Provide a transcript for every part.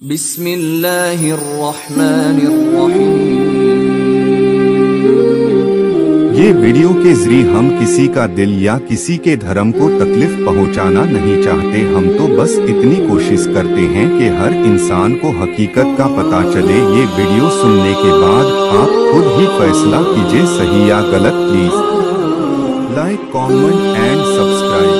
بسم اللہ الرحمن الرحیم۔ یہ ویڈیو کے ذریعے ہم کسی کا دل یا کسی کے دھرم کو تکلیف پہنچانا نہیں چاہتے، ہم تو بس اتنی کوشش کرتے ہیں کہ ہر انسان کو حقیقت کا پتہ چلے۔ یہ ویڈیو سننے کے بعد آپ خود ہی فیصلہ کیجئے صحیح یا غلط۔ Please like, comment and subscribe.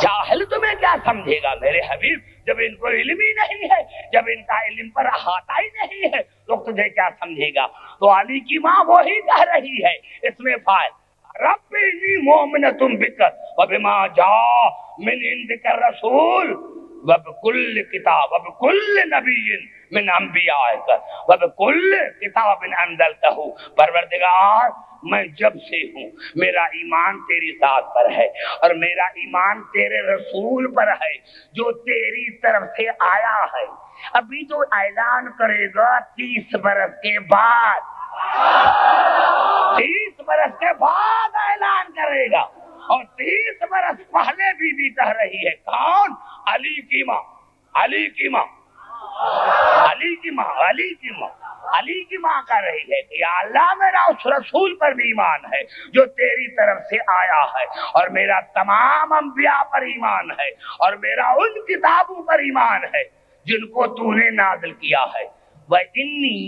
جاہل تمہیں کیا سمجھے گا میرے حبیب، جب ان کو علم ہی نہیں ہے، جب ان کا علم پر احاطہ ہی نہیں ہے تو تجھے کیا سمجھے گا؟ تو علی کی ماں وہی کہہ رہی ہے اس میں فائل رب انی مومنۃ بک وبما جاء من عندک الرسول وبکل کتاب وبکل نبی من انبیائک وبکل کتاب انزلتہ۔ پروردگار میں جب سے ہوں میرا ایمان تیری ذات پر ہے اور میرا ایمان تیرے رسول پر ہے جو تیری طرف سے آیا ہے۔ ابھی تو اعلان کرے گا 30 برس کے بعد، 30 برس کے بعد اعلان کرے گا، اور 30 برس پہلے بھی کہہ رہی ہے کون؟ علی کی ماں، علی کی ماں، علی کی ماں، علی کی ماں، علی کی ماں کہہ رہی ہے کہ یا اللہ میرا اس رسول پر بھی ایمان ہے جو تیری طرف سے آیا ہے، اور میرا تمام انبیاء پر ایمان ہے، اور میرا ان کتابوں پر ایمان ہے جن کو تو نے نازل کیا ہے۔ وَإِنِّي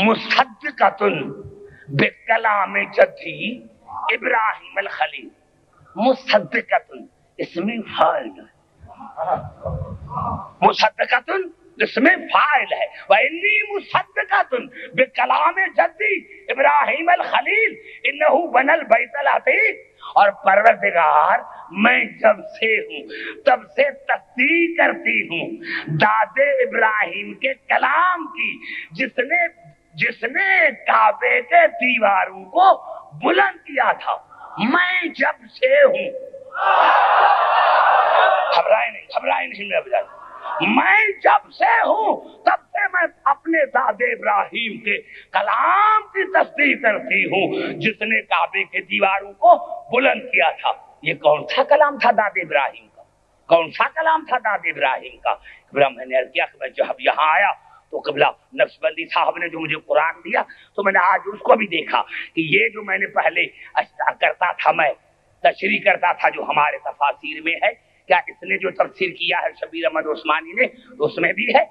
مُصَدِّقَةٌ بِكَلَامِ جَدِّي ابراہیم الخلیل۔ مصدقۃ اس میں فاعل ہے، مصدقۃ اس میں فاعل ہے۔ وَإِنِّي مُصَدِّقَةٌ بِكَلَامِ جَدِّي ابراہیم الخلیل إِنَّهُ بَنَى الْبَيْتَ الْعَتِيقَ۔ اور پروردگار میں جب سے ہوں تب سے تصدیق کرتی ہوں دادے ابراہیم کے کلام کی، جس نے کعبے کے دیواروں کو بلند کیا تھا۔ میں جب سے ہوں، گھبرائے نہیں میرے بجائے، میں جب سے ہوں تب سے میں اپنے دادے ابراہیم کے کلام کی تصدیق کرتی ہوں جس نے کعبے کے دیواروں کو بلند کیا تھا۔ یہ کون سا کلام تھا دادے ابراہیم کا؟ کون سا کلام تھا دادے ابراہیم کا؟ قبلہ میں نے عرض کیا کہ میں جب یہاں آیا تو قبلہ نقشبندی صاحب نے جو مجھے قرآن دیا تو میں نے آج اس کو بھی دیکھا کہ یہ جو میں نے پہلے کرتا تھا، میں تشریح کرتا تھا جو ہمارے تفاسیر میں ہے، کیا اس نے جو تفسیر کیا ہے شبیر احمد عثمانی نے اس میں بھی ہے؟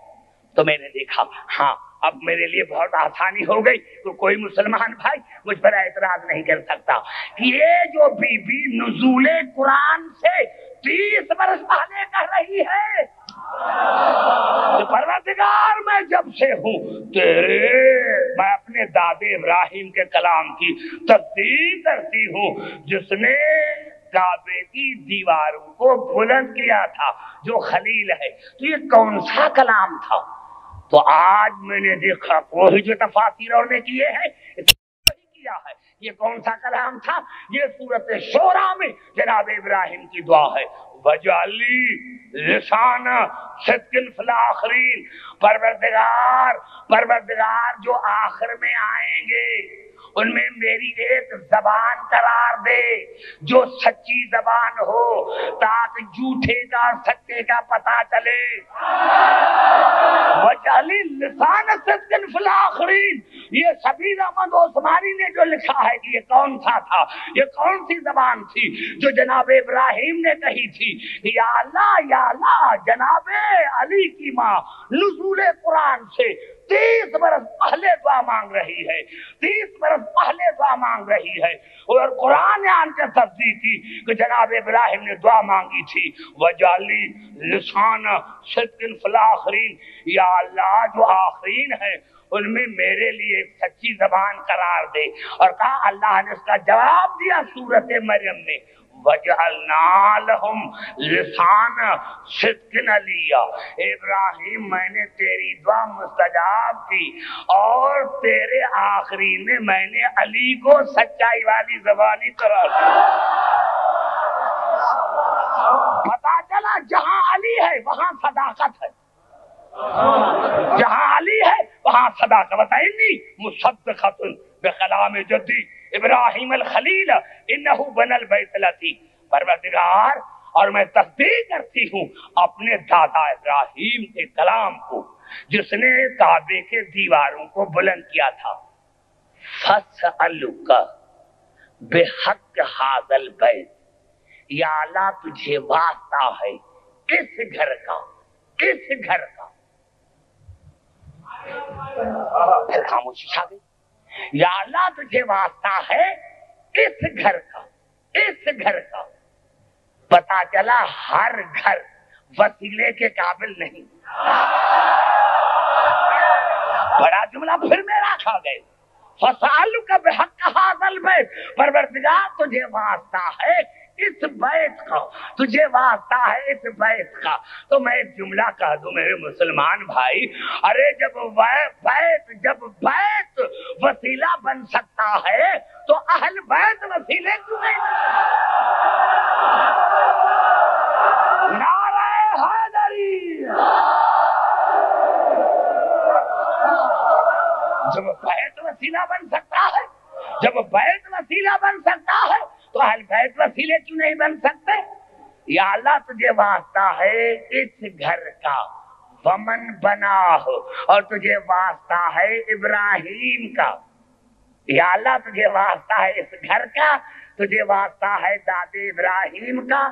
تو میں نے دیکھا ہاں اب میرے لیے بہت آسانی ہو گئی، تو کوئی مسلمان بھائی مجھ پر اعتراض نہیں کر سکتا کہ یہ جو بی بی نزول قرآن سے 30 برس پہلے کر رہی ہے کہ پروردگار میں جب سے ہوں میں اپنے دادے ابراہیم کے کلام کی تصدیق کرتی ہوں جس نے کعبے کی دیواروں کو بلند کیا تھا، جو خلیل ہے۔ تو یہ کون سا کلام تھا؟ تو آج میں نے دیکھا وہی جو تفاسیر اور نے کیے ہیں وہی کیا ہے۔ یہ کون سا کلام تھا؟ یہ سورۃ شورى میں جناب ابراہیم کی دعا ہے، وَجَعَلْ لِسَانَ صِدْقٍ فِی الْآخِرِینَ۔ پروردگار جو آخر میں آئیں گے ان میں میری ایک زبان قرار دے جو سچی زبان ہو تاکہ جھوٹے کا سچے کا پتہ چلے۔ وَجَعَلِ لِسَانَ صِدْقٍ فِی الْآخِرِینَ۔ یہ شبیر احمد عثمانی نے جو لکھا ہے کہ یہ کون سا تھا، یہ کون سی زبان تھی جو جناب ابراہیم نے کہی تھی کہ یا اللہ جناب علی کی ماں نزول قرآن سے 30 برس پہلے دعا مانگ رہی ہے، 30 برس پہلے دعا مانگ رہی ہے، اور قرآن آن کے تصدیق کی کہ جناب ابراہیم نے دعا مانگی تھی وَجَعَلْ لِسَانَ صِدْقٍ فِی الْآخِرِینَ۔ یا اللہ جو آخرین ہے ان میں میرے لیے ایک سچی زبان قرار دے، اور کہا اللہ نے اس کا جواب دیا سورۃ مریم میں وَجَعَلْنَا لَهُمْ لِسَانَ صِدْقٍ عَلِيًّا۔ ابراہیم میں نے تیری دعا مستجاب کی اور تیرے آخری میں میں نے علی کو سچائی والی زبانی قرار دیا۔ پتا چلا جہاں علی ہے وہاں صداقت ہے، جہاں علی ہے وہاں صداقت۔ وَإِنِّي مُصَدِّقَةٌ بِكَلَامِ جَدِّي ابراہیم الخلیل انہو بن البیت العتیق۔ پروردگار اور میں تصدیق کرتی ہوں اپنے دادا ابراہیم کے کلام کو جس نے کعبے کے دیواروں کو بلند کیا تھا. فَاسْأَلُكَ بِحَقِّ هَذَا الْبَيْتِ, یا اللہ تجھے واسطہ ہے اس گھر کا, اس گھر کا. پھر خاموشی چھا گئی. یا اللہ تجھے واسطہ ہے اس گھر کا, اس گھر کا. پتا چلا ہر گھر وسیلے کے قابل نہیں. بڑا جملہ پھر میرا کھا گئے. فَسَأَلُكَ بِحَقِّ هَذَا الْبَيْتِ, پروردگار تجھے واسطہ ہے اس بیت کا, تجھے واسطہ ہے اس بیت کا. تو میں ایک جملہ کہہ دوں میرے مسلمان بھائی, ارے جب بیت وسیلہ بن سکتا ہے تو اہل بیت وسیلے کیوں نہیں بن سکتے؟ نعرہ حیدری. جب بیت وسیلہ بن سکتا ہے, جب بیت وسیلہ بن سکتا ہے تو اہل بیت وسیلے کیوں نہیں بن سکتے؟ یا اللہ تجھے واسطہ ہے اس گھر کا, ومن بنا ہو, اور تجھے واسطہ ہے ابراہیم کا. یا اللہ تجھے واسطہ ہے اس گھر کا, تجھے واسطہ ہے دادے ابراہیم کا.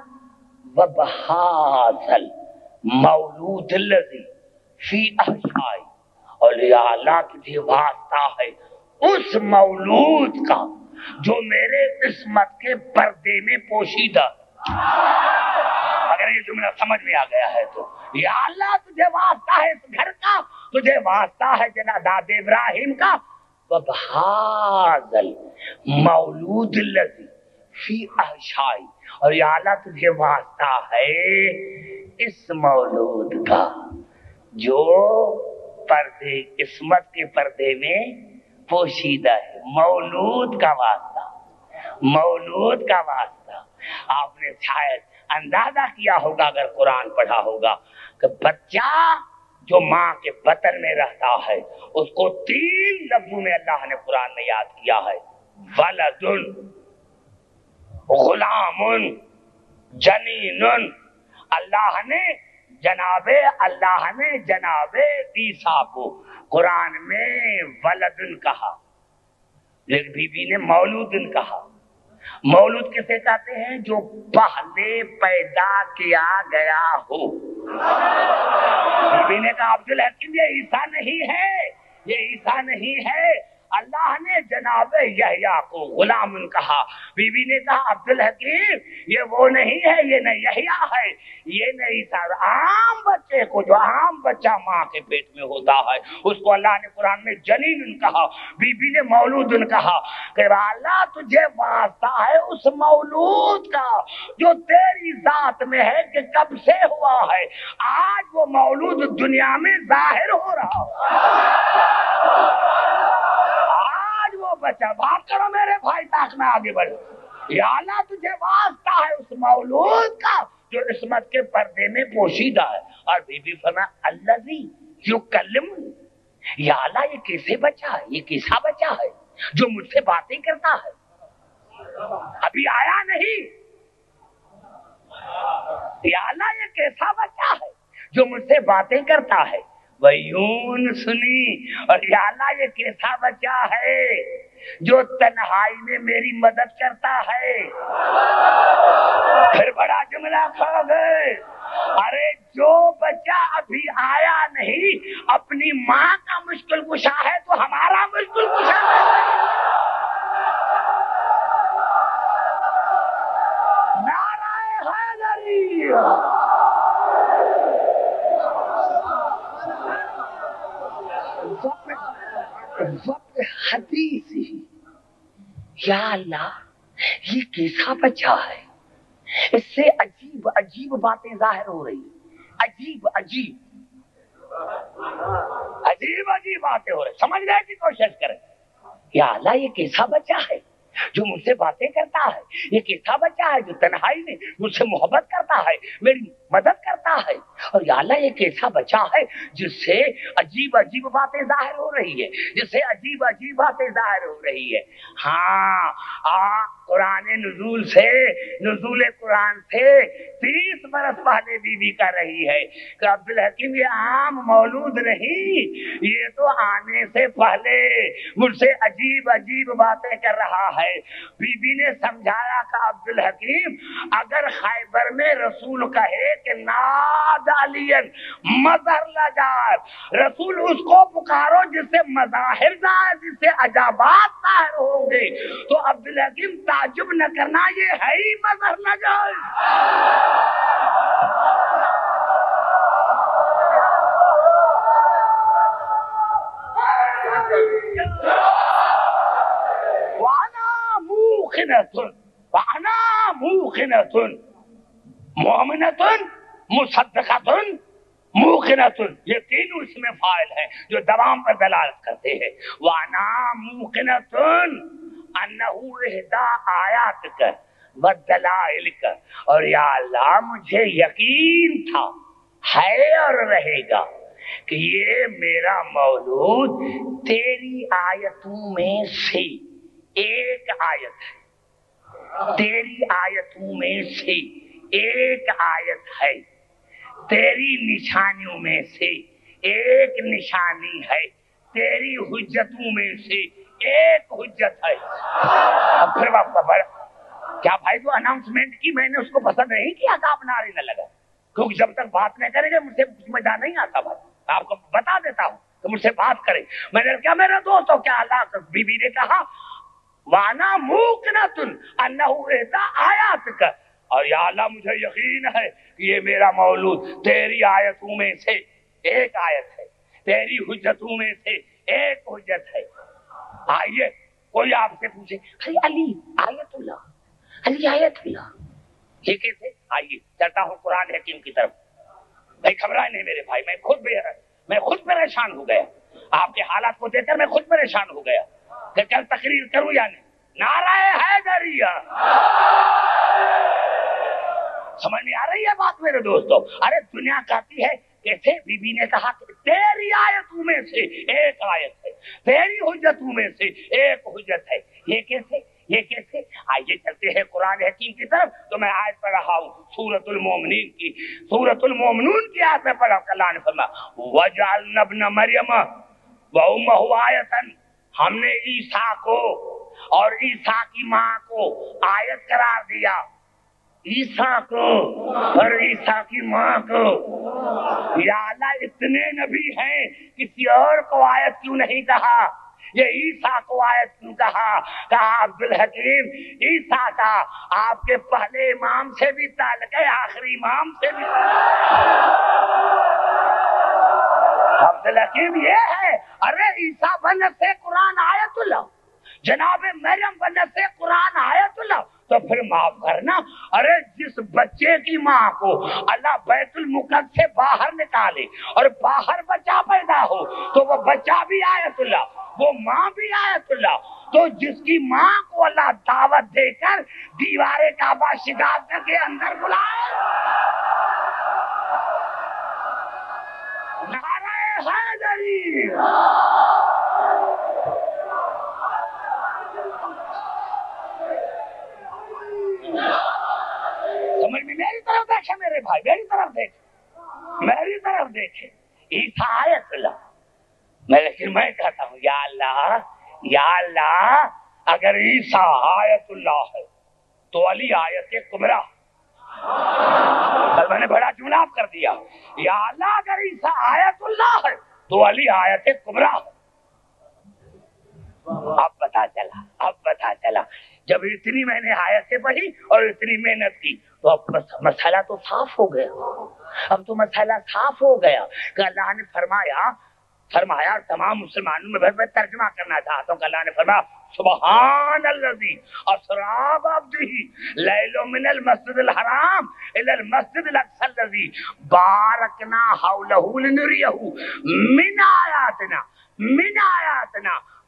وَبَهَٰذَا الْمَوْلُودِ الَّذِي فِي أَحْشَائِ, اور یا اللہ تجھے واسطہ ہے اس مولود کا جو میرے عصمت کے پردے میں پوشیدہ. اگر یہ جملہ سمجھ میں آ گیا ہے تو یا اللہ تجھے واسطہ ہے اس گھر کا, تجھے واسطہ ہے جناب داد ابراہیم کا. وَبَهَٰذَا الْمَوْلُودِ الَّذِي فِي أَحْشَائِ, اور یا اللہ تجھے واسطہ ہے اس مولود کا جو پردے عصمت کے پردے میں پوشیدہ ہے. مولود کا واسطہ, مولود کا واسطہ. آپ نے شاید اندازہ کیا ہوگا اگر قرآن پڑھا ہوگا کہ بچہ جو ماں کے بطن میں رہتا ہے اس کو 3 لفظوں میں اللہ نے قرآن میں یاد کیا ہے. ولد, غلام, جنین. اللہ نے جناب عیسیٰ کو قرآن میں ولدن کہا, لیکن بی بی نے مولودن کہا. مولود کسے کہتے ہیں؟ جو پہلے پیدا کیا گیا ہو. بی بی نے کہا عبدالحکیم یہ عیسیٰ نہیں ہے, یہ عیسیٰ نہیں ہے. اللہ نے جناب یحییٰ کو غلام کہا. بی بی نے کہا عبدالحکیم یہ وہ نہیں ہے, یہ نہ یحییٰ ہے, یہ نہ عیسیٰ. عام بچے کو, جو عام بچہ ماں کے پیٹ میں ہوتا ہے اس کو اللہ نے قرآن میں جنین کہا, بی بی نے مولود کہا. کہ اللہ تجھے واسطہ ہے اس مولود کا جو تیری ذات میں ہے کہ کب سے ہوا ہے, آج وہ مولود دنیا میں ظاہر ہو رہا ہے. بچہ بات کرو میرے بھائی, تاک میں آگے بڑھ. یا اللہ تجھے واسطہ ہے اس مولود کا جو عصمت کے پردے میں پوشیدہ ہے. اور بی بی فرمایا الذی یکلم, یا اللہ یہ کیسے بچہ ہے, یہ کیسا بچہ ہے جو مجھ سے باتیں کرتا ہے, ابھی آیا نہیں. یا اللہ یہ کیسا بچہ ہے جو مجھ سے باتیں کرتا ہے. ویون سنی, اور یا اللہ یہ کیسا بچہ ہے جو تنہائی میں میری مدد کرتا ہے. پھر بڑا جملہ کھا گئے. ارے جو بچہ ابھی آیا نہیں اپنی ماں کا مشکل کشا ہے تو ہمارا مشکل کشا ہے. نعرہ حیدری. وقت حدیث ہی, یا اللہ یہ کیسا بچہ ہے, اس سے عجیب عجیب باتیں ظاہر ہو رہی, عجیب عجیب باتیں ہو رہی. سمجھنے کی کوشش کریں. یا اللہ یہ کیسا بچہ ہے جو مجھ سے باتیں کرتا ہے, یہ کیسا بچہ ہے جو تنہائی میں مجھ سے محبت کرتا ہے, میری مدد کرتا ہے. اور یا اللہ ایک ایسا بچہ ہے جس سے عجیب عجیب باتیں ظاہر ہو رہی ہے، جس سے عجیب عجیب باتیں ظاہر ہو رہی ہے. ہاں قرآن نزول قرآن سے 30 برس پہلے بی کر رہی ہے کہ عبدالحکیم یہ عام مولود نہیں، یہ تو آنے سے پہلے مجھ سے عجیب عجیب باتیں کر رہا ہے. بی بی نے سمجھایا کہ عبدالحکیم اگر خیبر میں رسول کہے کہ ناد علین مظہر لجائب، رسول اس کو پکارو جس سے مظاہر ظاہر، جس سے عجابات ظاہر ہوں گے، تو عبدالحکیم تعجب نہ کرنا، یہ ہے ہی مظہر لجائب. وانا موقنۃ مؤمنۃ مصدقۃ موقنۃ، یہ تینوں اس میں فاعل ہیں جو دوام پر دلالت کرتے ہیں. وانا موقنۃ انہ احدی آیاتک والدلائلک، اور یا اللہ مجھے یقین تھا، ہے اور رہے گا کہ یہ میرا مولود تیری آیتوں میں سے ایک آیت ہے، تیری آیتوں میں سے ایک آیت ہے، تیری نشانیوں میں سے ایک نشانی ہے، تیری حجتوں میں سے ایک حجت ہے. اب پھر کیا بھائی جو اناؤنسمنٹ کی میں نے اس کو پسند نہیں کیا کہ آپ نعرے نہ لگا، کیونکہ جب تک بات نہیں کریں گے مجھ سے کچھ مزہ نہیں آتا. بھائی آپ کو بتا دیتا ہوں کہ مجھ سے بات کریں. میں نے کیا میرے دوستوں کیا اللہ بی بی نے کہا وانا موقنۃ انہ احدی آیاتک، اور یا اللہ مجھے یقین ہے کہ یہ میرا مولود تیری آیتوں میں سے ایک آیت ہے، تیری حجتوں میں سے ایک حجت ہے. آئیے کوئی آپ سے پوچھے علی آیت اللہ، علی آیت اللہ، یہ کیسے؟ آئیے چلتا ہوں قرآن حکیم کی طرف. بھائی گھبرائے نہیں میرے بھائی، میں خود پریشان ہو گیا آپ کے حالات کو دیکھ کر، میں خود پریشان ہو گیا کہ کل تقریر کروں یا نہیں. نعرہ حیدریہ سمجھ میں آ رہی ہے بات میرے دوستو؟ ارے دنیا کہتی ہے کیسے؟ بی بی نے کہا کہ تیری آیتوں میں سے ایک آیت ہے، تیری حجتوں میں سے ایک حجت ہے. یہ کیسے؟ یہ کیسے؟ آئیے چلتے ہیں قرآن حکیم کی طرف. تو میں آیت پڑھ رہا ہوں سورۃ المومنین کی، سورۃ المومنون کی آیت میں پڑھا کہ اللہ نے فرمایا وَجَعَلْنَا ابْنَ مَرْيَمَ وَأُمَّهُ آیَةً، ہم نے عیسیٰ کو اور عیسیٰ کی ماں کو آیت قرار دیا. عیسیٰ کو اور عیسیٰ کی ماں کو. یا اللہ اتنے نبی ہیں، کسی اور کو آیت کیوں نہیں کہا؟ یہ عیسیٰ کو آیت کیوں کہا؟ کہا عبدالحکیم عیسیٰ کا آپ کے پہلے امام سے بھی تعلق ہے، آخری امام سے بھی. عبدالحکیم یہ ہے، ارے عیسیٰ بنت سے قرآن آیت اللہ، جناب مریم بنت سے قرآن آیت اللہ. تو پھر معاف کرنا، ارے جس بچے کی ماں کو اللہ بیت المقدس سے باہر نکالے اور باہر بچہ پیدا ہو تو وہ بچہ بھی آیت اللہ، وہ ماں بھی آیت اللہ. تو جس کی ماں کو اللہ دعوت دے کر دیوار کعبہ شکاف کے اندر بلائے، نعرہ حیدری. سمجھ میں میری طرف دیکھے میرے بھائی، میری طرف دیکھے، میری طرف دیکھے. عیسیٰ آیت اللہ. لیکن میں کہتا ہوں یا اللہ، یا اللہ اگر عیسیٰ آیت اللہ ہے تو علی آیت کبریٰ. کل میں نے بڑا جملہ کر دیا. یا اللہ اگر عیسیٰ آیت اللہ ہے تو علی آیت کبریٰ. اب پتا چلا جب اتنی میں نے آیتیں پڑھی اور اتنی محنت کی تو اب مسئلہ تو صاف ہو گیا. اب تو مسئلہ صاف ہو گیا کہ اللہ نے فرمایا تمام مسلمانوں میں ترجمہ کرنا چاہتا ہوں کہ اللہ نے فرمایا سبحان الذی اسری بعبدہ لیلا من المسجد الحرام الی المسجد الاقصی الذی بارکنا حولہ لنریہ من آیاتنا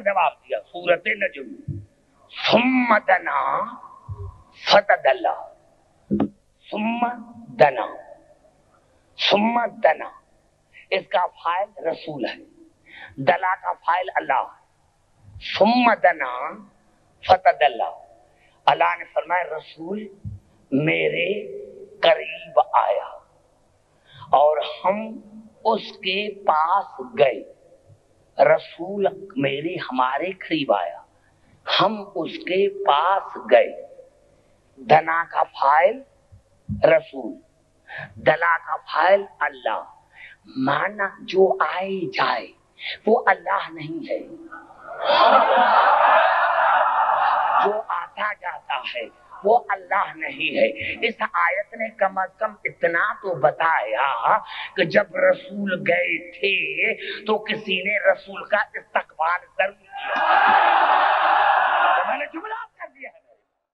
کا جواب دیا سورۃ نجم، ثم دنا فتدلا، ثم دنا، ثم دنا اس کا فاعل رسول ہے، دلا کا فاعل اللہ ہے، ثم دنا فتدلا، اللہ نے فرمایا رسول میرے قریب آیا اور ہم اس کے پاس گئے، رسول میری ہمارے قریب آیا ہم اس کے پاس گئے، دنا کا فاعل رسول، دلا کا فاعل اللہ، مانا جو آئے جائے وہ اللہ نہیں ہے، جو آتا جاتا ہے وہ اللہ نہیں ہے۔ اس آیت نے کم از کم اتنا تو بتایا کہ جب رسول گئے تھے تو کسی نے رسول کا استقبال ضرور کیا۔